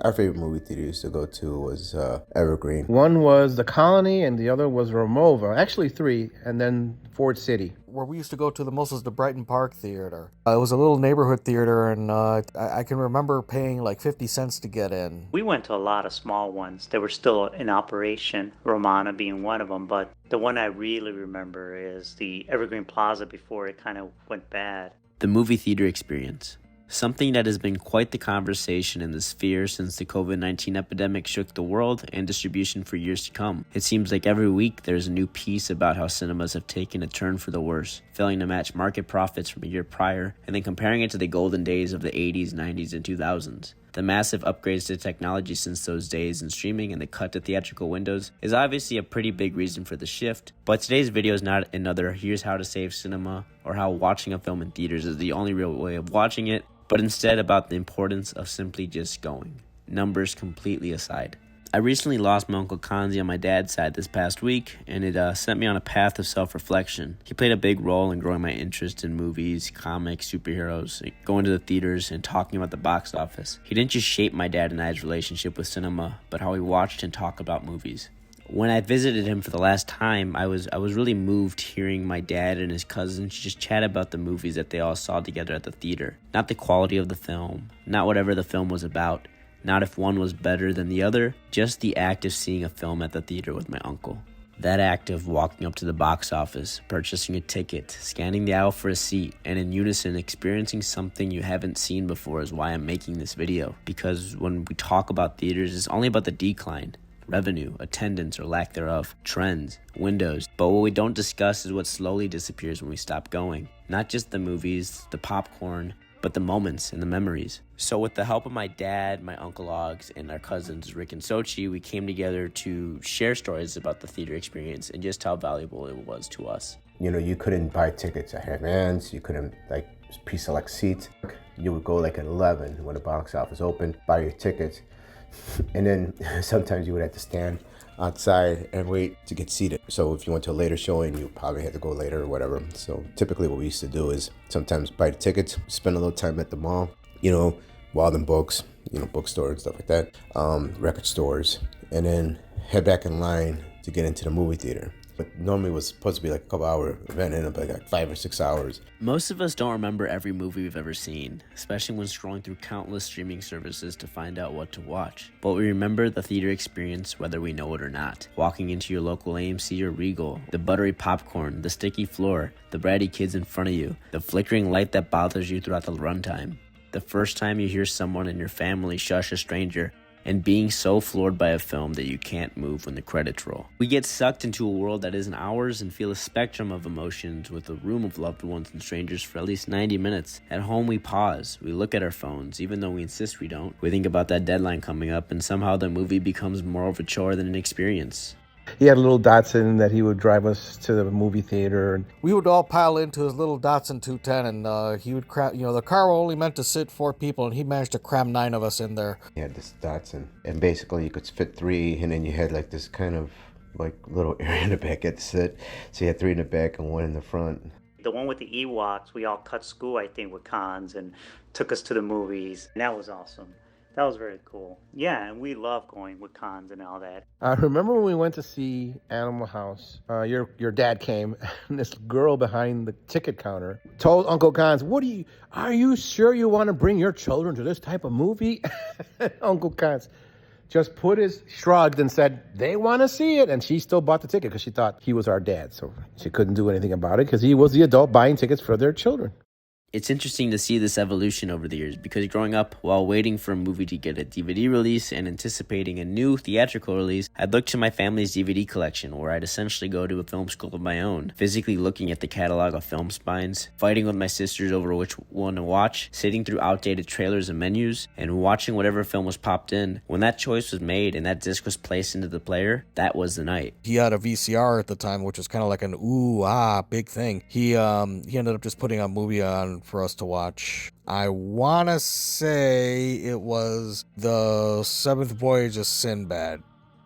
Our favorite movie theater we used to go to was Evergreen. One was the Colony, and the other was Romova. Actually, three, and then Ford City. Where we used to go to the most was the Brighton Park Theater. It was a little neighborhood theater, and I can remember paying like 50 cents to get in. We went to a lot of small ones that were still in operation, Romana being one of them, but the one I really remember is the Evergreen Plaza before it kind of went bad. The movie theater experience. Something that has been quite the conversation in the sphere since the COVID-19 epidemic shook the world and distribution for years to come. It seems like every week there's a new piece about how cinemas have taken a turn for the worse, failing to match market profits from a year prior, and then comparing it to the golden days of the 80s, 90s, and 2000s. The massive upgrades to technology since those days in streaming and the cut to theatrical windows is obviously a pretty big reason for the shift, but today's video is not another here's how to save cinema or how watching a film in theaters is the only real way of watching it, but instead about the importance of simply just going, numbers completely aside. I recently lost my Uncle Kanzi on my dad's side this past week, and it sent me on a path of self-reflection. He played a big role in growing my interest in movies, comics, superheroes, going to the theaters, and talking about the box office. He didn't just shape my dad and I's relationship with cinema, but how we watched and talked about movies. When I visited him for the last time, I was really moved hearing my dad and his cousins just chat about the movies that they all saw together at the theater. Not the quality of the film, not whatever the film was about, not if one was better than the other, just the act of seeing a film at the theater with my uncle. That act of walking up to the box office, purchasing a ticket, scanning the aisle for a seat, and in unison experiencing something you haven't seen before is why I'm making this video. Because when we talk about theaters, it's only about the decline. Revenue, attendance or lack thereof, trends, windows. But what we don't discuss is what slowly disappears when we stop going. Not just the movies, the popcorn, but the moments and the memories. So with the help of my dad, my Uncle Oggs, and our cousins Rick and Sochi, we came together to share stories about the theater experience and just how valuable it was to us. You know, you couldn't buy tickets at advance. You couldn't pre-select seats. You would go like at 11 when the box office opened, buy your tickets. And then sometimes you would have to stand outside and wait to get seated. So if you went to a later showing, you probably had to go later or whatever. So typically what we used to do is sometimes buy the tickets, spend a little time at the mall, Walden Books, bookstore and stuff like that, record stores, and then head back in line to get into the movie theater. But normally it was supposed to be like a couple hour event, ended up like 5 or 6 hours. Most of us don't remember every movie we've ever seen, especially when scrolling through countless streaming services to find out what to watch. But we remember the theater experience whether we know it or not. Walking into your local AMC or Regal, the buttery popcorn, the sticky floor, the bratty kids in front of you, the flickering light that bothers you throughout the runtime. The first time you hear someone in your family shush a stranger, and being so floored by a film that you can't move when the credits roll. We get sucked into a world that isn't ours and feel a spectrum of emotions with a room of loved ones and strangers for at least 90 minutes. At home we pause, we look at our phones, even though we insist we don't. We think about that deadline coming up and somehow the movie becomes more of a chore than an experience. He had a little Datsun that he would drive us to the movie theater. We would all pile into his little Datsun 210, and he would cram. The car was only meant to sit 4 people, and he managed to cram 9 of us in there. He had this Datsun, and basically you could fit 3, and then you had like this kind of like little area in the back at the sit. So you had 3 in the back and 1 in the front. The one with the Ewoks, we all cut school, I think, with cons and took us to the movies. And that was awesome. That was very cool. Yeah, and we love going with cons and all that. I remember when we went to see Animal House, your dad came, and this girl behind the ticket counter told Uncle Cons, are you sure you want to bring your children to this type of movie? Uncle Cons just shrugged and said, they want to see it. And she still bought the ticket because she thought he was our dad. So she couldn't do anything about it because he was the adult buying tickets for their children. It's interesting to see this evolution over the years because growing up, while waiting for a movie to get a DVD release and anticipating a new theatrical release, I'd look to my family's DVD collection where I'd essentially go to a film school of my own, physically looking at the catalog of film spines, fighting with my sisters over which one to watch, sitting through outdated trailers and menus, and watching whatever film was popped in. When that choice was made and that disc was placed into the player, that was the night. He had a VCR at the time, which was kind of like an big thing. He ended up just putting a movie on for us to watch. I want to say it was The Seventh Voyage of Sinbad.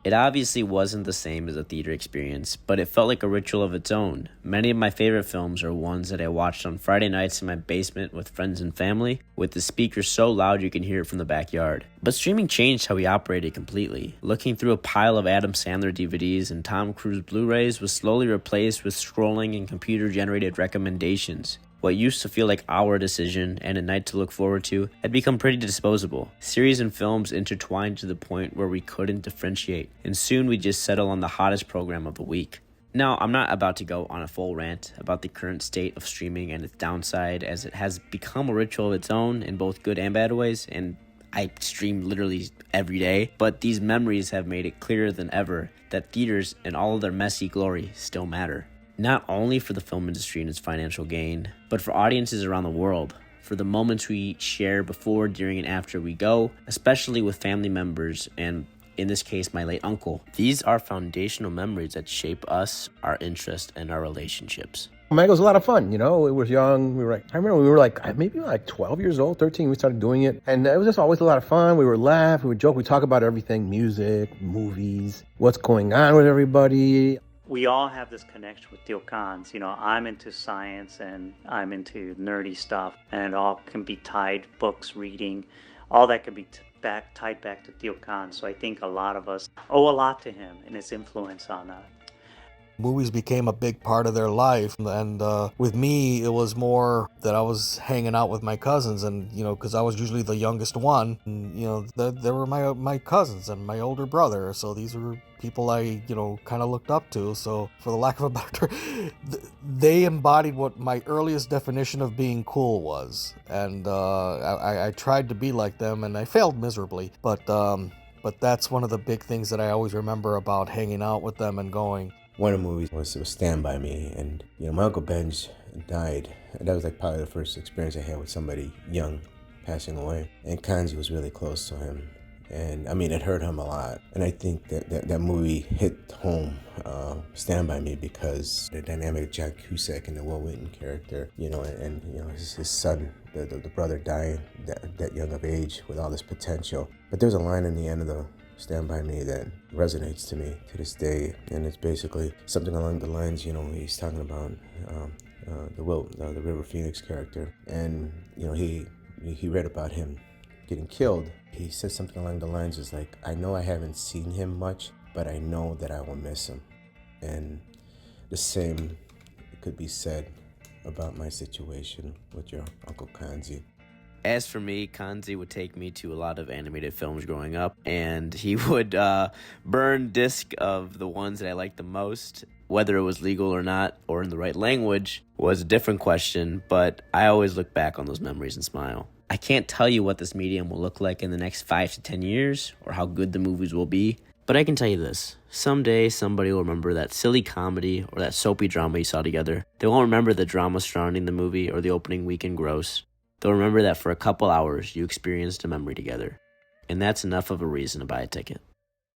It obviously wasn't the same as a theater experience, but it felt like a ritual of its own. Many of my favorite films are ones that I watched on Friday nights in my basement with friends and family, with the speakers so loud you can hear it from the backyard. But streaming changed how we operated completely. Looking through a pile of Adam Sandler DVDs and Tom Cruise Blu-rays was slowly replaced with scrolling and computer-generated recommendations. What used to feel like our decision and a night to look forward to had become pretty disposable. Series and films intertwined to the point where we couldn't differentiate, and soon we just settle on the hottest program of the week. Now, I'm not about to go on a full rant about the current state of streaming and its downside, as it has become a ritual of its own in both good and bad ways, and I stream literally every day, but these memories have made it clearer than ever that theaters in all of their messy glory still matter. Not only for the film industry and its financial gain, but for audiences around the world, for the moments we share before, during, and after we go, especially with family members and, in this case, my late uncle. These are foundational memories that shape us, our interests, and our relationships. Mango was a lot of fun, you know. We were young. I remember we were maybe 12 years old, 13. We started doing it, and it was just always a lot of fun. We would laugh, we would joke, we talk about everything: music, movies, what's going on with everybody. We all have this connection with Theo Kans. You know, I'm into science and I'm into nerdy stuff, and it all can be tied, books, reading, all that can be tied back to Theo Kans. So I think a lot of us owe a lot to him and his influence on us. Movies became a big part of their life, and with me it was more that I was hanging out with my cousins, and because I was usually the youngest one, and, they were my cousins and my older brother, so these were people I kind of looked up to. So for the lack of a better term, they embodied what my earliest definition of being cool was, and I tried to be like them, and I failed miserably, but that's one of the big things that I always remember about hanging out with them and going. One of the movies was Stand By Me, and my Uncle Benj died, and that was probably the first experience I had with somebody young passing away, and Kanzi was really close to him, and it hurt him a lot, and I think that movie hit home, Stand By Me, because the dynamic of John Cusack and the Will Wheaton character, and his son, the brother dying that young of age with all this potential. But there's a line in the end of the Stand By Me that resonates to me to this day, and it's basically something along the lines, he's talking about the River Phoenix character, and he read about him getting killed. He said something along the lines is I know I haven't seen him much, but I know that I will miss him. And the same could be said about my situation with your Uncle Kanzi. As for me, Kanzi would take me to a lot of animated films growing up, and he would burn disc of the ones that I liked the most. Whether it was legal or not, or in the right language, was a different question, but I always look back on those memories and smile. I can't tell you what this medium will look like in the next 5 to 10 years, or how good the movies will be, but I can tell you this. Someday, somebody will remember that silly comedy or that soapy drama you saw together. They won't remember the drama surrounding the movie or the opening weekend gross. They'll remember that for a couple hours you experienced a memory together. And that's enough of a reason to buy a ticket.